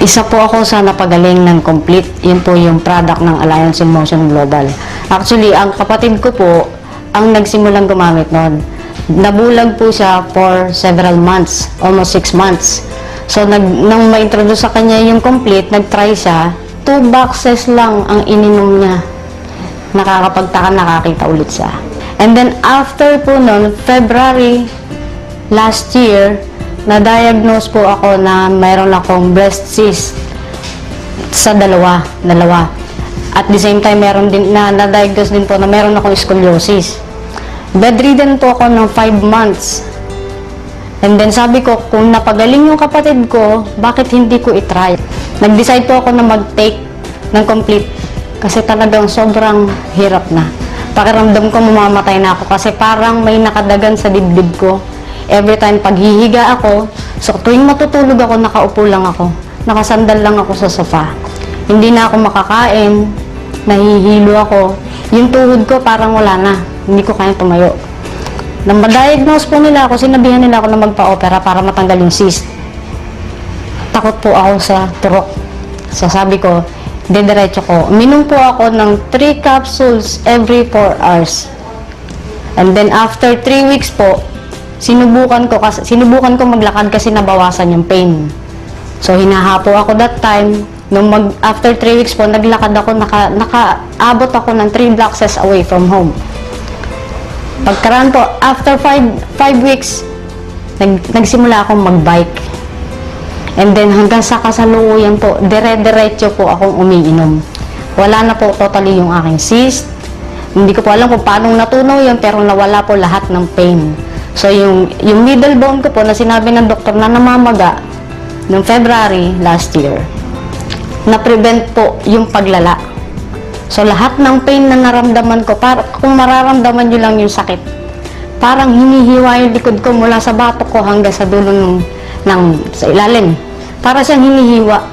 Isa po ako sa napagaling ng Complete. Yun po yung product ng Alliance in Motion Global. Actually, ang kapatid ko po ang nagsimulang gumamit nun. Nabulag po siya for several months, almost 6 months. So, nang ma-introduce sa kanya yung Complete, nag-try siya, 2 boxes lang ang ininom niya. Nakakapagtaka, nakakita ulit siya. And then, after po nun, February last year, na-diagnose po ako na mayroon akong breast cyst sa dalawa. At the same time, meron din, na-diagnose din po na meron akong scoliosis. Bedridden po ako ng 5 months. And then sabi ko, kung napagaling yung kapatid ko, bakit hindi ko itry? Nag-decide po ako na mag-take ng Complete kasi talagang sobrang hirap na. Pakiramdam ko mamamatay na ako kasi parang may nakadagan sa dibdib ko. Every time paghihiga ako, so tuwing matutulog ako, nakaupo lang ako. Nakasandal lang ako sa sofa. Hindi na ako makakain, nahihilo ako. Yung tuhod ko parang wala na, hindi ko kaya tumayo. Nang ma-diagnose po nila ako, sinabihan nila ako na magpa-opera para matanggal yung cyst. Takot po ako sa turok. So sabi ko, dediretso ko. Uminom po ako ng 3 capsules every 4 hours. And then after 3 weeks po, sinubukan ko maglakad kasi nabawasan yung pain. So hinahapo ako that time. After 3 weeks po, naglakad ako, nakaabot ako ng 3 blocks away from home. Pagkaraan po, after 5 weeks, nagsimula akong magbike. And then hanggang sa kasalukuyan po, dire-diretso po akong umiinom. Wala na po totally yung aking cyst. Hindi ko po alam kung paano natunaw yun, pero nawala po lahat ng pain. So, yung middle bone ko po na sinabi ng doktor na namamaga noong February last year, na-prevent po yung paglala. So, lahat ng pain na naramdaman ko, kung mararamdaman nyo lang yung sakit, parang hinihiwa yung likod ko mula sa batok ko hanggang sa dulo sa ilalim. Para siyang hinihiwa.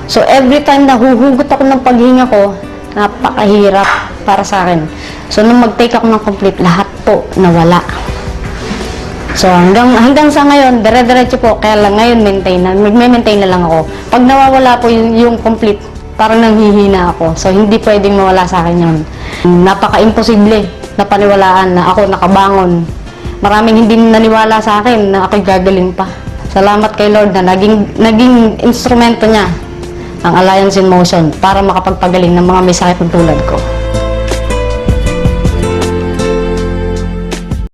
So, every time na huhugot ako ng paghinga ko, napakahirap para sa akin. So, nung mag-take ako ng Complete, lahat po nawala. So, hanggang sa ngayon, dire-diretso po, kaya lang ngayon magme-maintain na lang ako. Pag nawawala po yung Complete, parang nanghihina ako. So, hindi pwedeng mawala sa akin yun. Napaka-imposible na paniwalaan na ako nakabangon. Maraming hindi naniwala sa akin na ako'y gagaling pa. Salamat kay Lord na naging instrumento niya ang Alliance in Motion para makapagpagaling ng mga may sakit tulad ko.